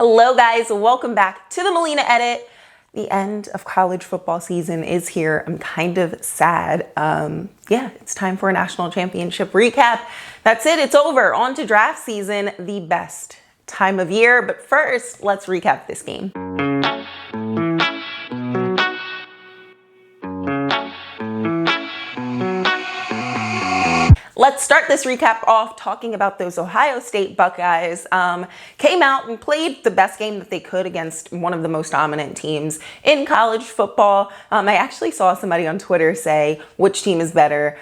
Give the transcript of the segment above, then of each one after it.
Hello guys, welcome back to the Malena Edit. The end of college football season is here. I'm kind of sad. Yeah, it's time for a national championship recap. That's it, it's over. On to draft season, the best time of year. But first, let's recap this game. Let's start this recap off talking about those Ohio State Buckeyes. Came out and played the best game that they could against one of the most dominant teams in college football. I actually saw somebody on Twitter say, which team is better,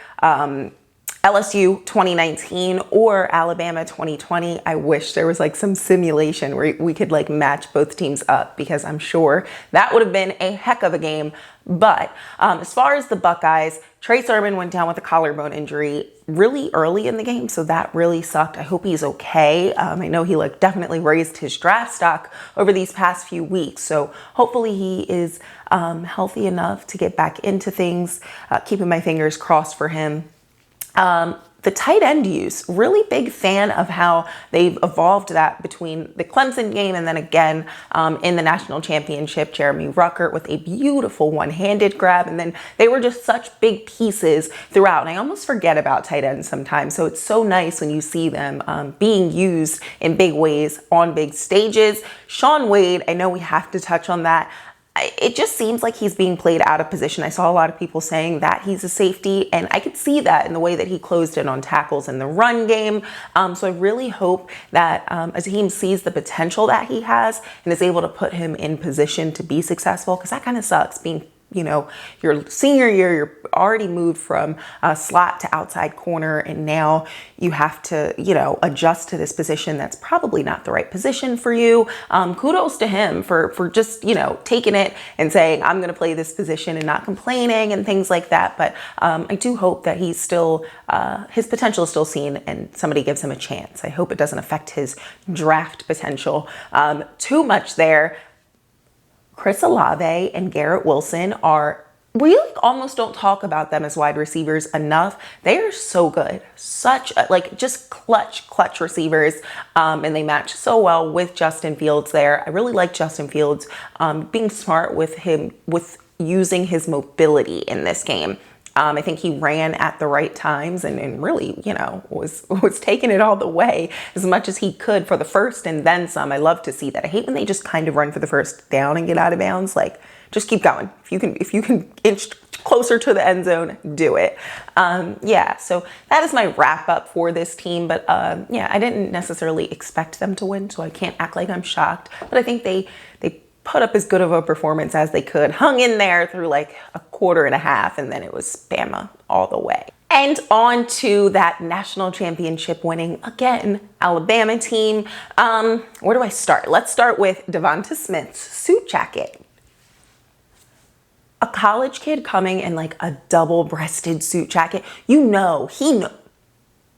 LSU 2019 or Alabama 2020. I wish there was like some simulation where we could like match both teams up, because I'm sure that would have been a heck of a game. But as far as the Buckeyes, Trey Sermon went down with a collarbone injury really early in the game, so that really sucked. I hope he's okay. I know he definitely raised his draft stock over these past few weeks, so hopefully he is healthy enough to get back into things. Keeping my fingers crossed for him. The tight end use, really big fan of how they've evolved that between the Clemson game and then again in the national championship. Jeremy Ruckert with a beautiful one-handed grab, and then they were just such big pieces throughout. And I almost forget about tight ends sometimes, so it's so nice when you see them being used in big ways on big stages. Shaun Wade, I know we have to touch on that. It just seems like he's being played out of position. I saw a lot of people saying that he's a safety, and I could see that in the way that he closed in on tackles in the run game. So I really hope that a team sees the potential that he has and is able to put him in position to be successful, because that kind of sucks being, your senior year, you're already moved from slot to outside corner, and now you have to, adjust to this position that's probably not the right position for you. Kudos to him for just, taking it and saying, I'm going to play this position and not complaining and things like that. But I do hope that he's still, his potential is still seen and somebody gives him a chance. I hope it doesn't affect his draft potential too much there. Chris Olave and Garrett Wilson we almost don't talk about them as wide receivers enough. They are so good, such just clutch receivers, and they match so well with Justin Fields there. I really like Justin Fields being smart with using his mobility in this game. I think he ran at the right times and really, was taking it all the way as much as he could for the first and then some. I love to see that. I hate when they just kind of run for the first down and get out of bounds. Just keep going. If you can inch closer to the end zone, do it. So that is my wrap up for this team. But I didn't necessarily expect them to win, so I can't act like I'm shocked. But I think they put up as good of a performance as they could, hung in there through like a quarter and a half, and then it was Bama all the way. And on to that national championship winning, again, Alabama team. Where do I start? Let's start with Devonta Smith's suit jacket. A college kid coming in like a double-breasted suit jacket.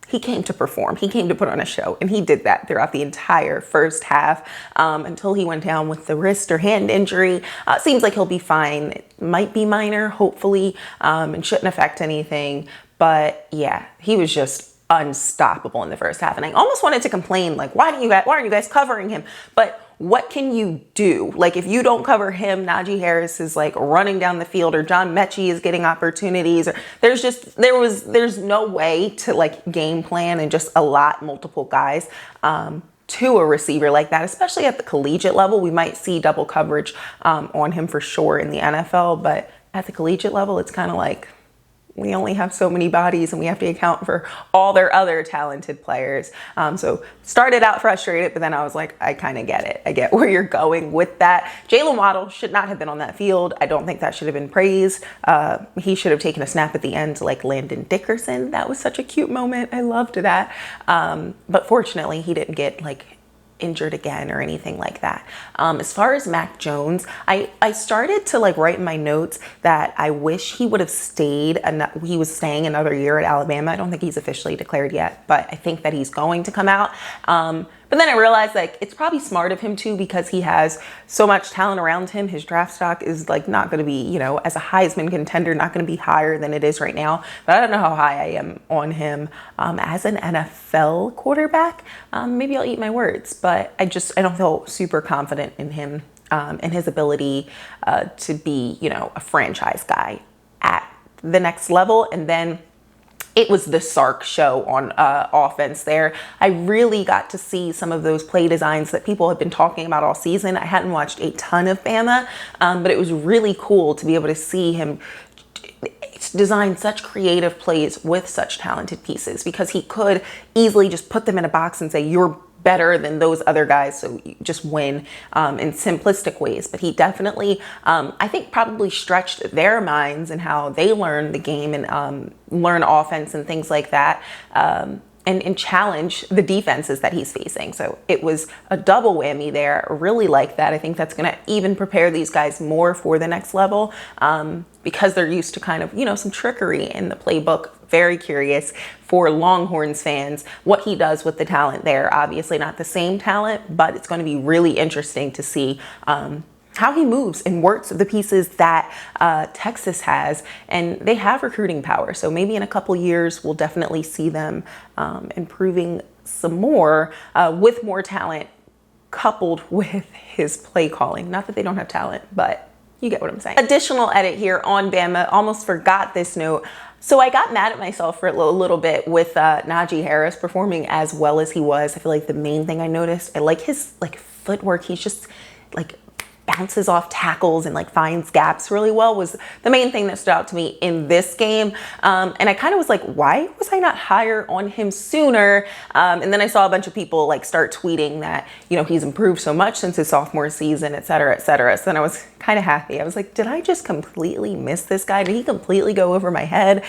He came to perform. He came to put on a show, and he did that throughout the entire first half until he went down with the wrist or hand injury. Seems like he'll be fine. It might be minor, hopefully, and shouldn't affect anything. But yeah, he was just unstoppable in the first half. And I almost wanted to complain, why aren't you guys covering him? But what can you do? If you don't cover him, Najee Harris is running down the field, or John Mechie is getting opportunities, or there's no way to game plan and just allot multiple guys to a receiver like that, especially at the collegiate level. We might see double coverage on him for sure in the NFL, but at the collegiate level, it's kind of we only have so many bodies and we have to account for all their other talented players. So started out frustrated, but then I was like, I kind of get it. I get where you're going with that. Jalen Waddle should not have been on that field. I don't think that should have been praised. He should have taken a snap at the end like Landon Dickerson. That was such a cute moment. I loved that. But fortunately, he didn't get injured again or anything like that. As far as Mac Jones, I started to write in my notes that I wish he would have stayed. He was staying another year at Alabama. I don't think he's officially declared yet, but I think that he's going to come out. But then I realized like it's probably smart of him too, because he has so much talent around him. His draft stock is like not going to be, you know, as a Heisman contender, not going to be higher than it is right now. But I don't know how high I am on him as an NFL quarterback. Maybe I'll eat my words, but I don't feel super confident in him and his ability to be, you know, a franchise guy at the next level. And then it was the Sark show on offense there. I really got to see some of those play designs that people have been talking about all season. I hadn't watched a ton of Bama, but it was really cool to be able to see him design such creative plays with such talented pieces, because he could easily just put them in a box and say, you're better than those other guys, so you just win in simplistic ways. But he definitely, I think, probably stretched their minds and how they learn the game and learn offense and things like that, and challenge the defenses that he's facing. So it was a double whammy there. I really like that. I think that's going to even prepare these guys more for the next level, because they're used to kind of, you know, some trickery in the playbook. Very curious for Longhorns fans what he does with the talent there. Obviously not the same talent, but it's going to be really interesting to see how he moves and works the pieces that Texas has. And they have recruiting power. So maybe in a couple years, we'll definitely see them improving some more with more talent coupled with his play calling. Not that they don't have talent, but you get what I'm saying. Additional edit here on Bama. Almost forgot this note. So I got mad at myself for a little bit with Najee Harris performing as well as he was. I feel like the main thing I noticed, I like his like footwork. He's just like bounces off tackles and like finds gaps really well, was the main thing that stood out to me in this game. And I kind of was like, why was I not higher on him sooner? And then I saw a bunch of people like start tweeting that, you know, he's improved so much since his sophomore season, et cetera, et cetera. So then I was kind of happy. I was like, did I just completely miss this guy? Did he completely go over my head?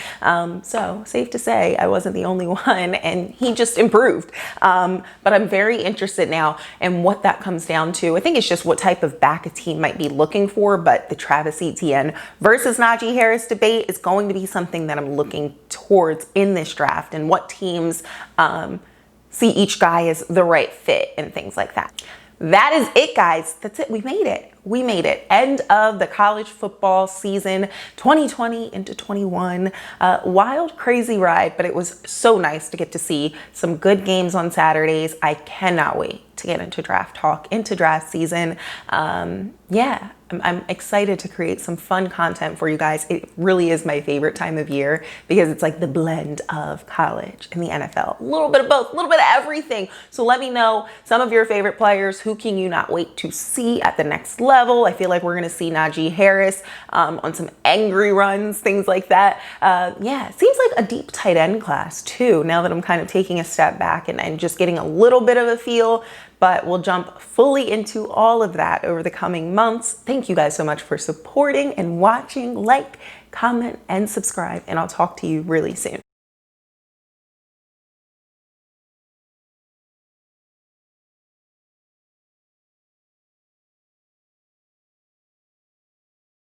So safe to say I wasn't the only one, and he just improved. But I'm very interested now in what that comes down to. I think it's just what type of back a team might be looking for, but the Travis Etienne versus Najee Harris debate is going to be something that I'm looking towards in this draft, and what teams see each guy as the right fit and things like that. That is it, guys. That's it. We made it. We made it. End of the college football season 2020 into 21. Wild, crazy ride, but it was so nice to get to see some good games on Saturdays. I cannot wait to get into draft talk, into draft season. Yeah, I'm excited to create some fun content for you guys. It really is my favorite time of year because it's like the blend of college and the NFL. A little bit of both, a little bit of everything. So let me know some of your favorite players. Who can you not wait to see at the next level? I feel like we're going to see Najee Harris on some angry runs, things like that. Yeah, it seems like a deep tight end class too, now that I'm kind of taking a step back and just getting a little bit of a feel. But we'll jump fully into all of that over the coming months. Thank you guys so much for supporting and watching. Like, comment, and subscribe, and I'll talk to you really soon.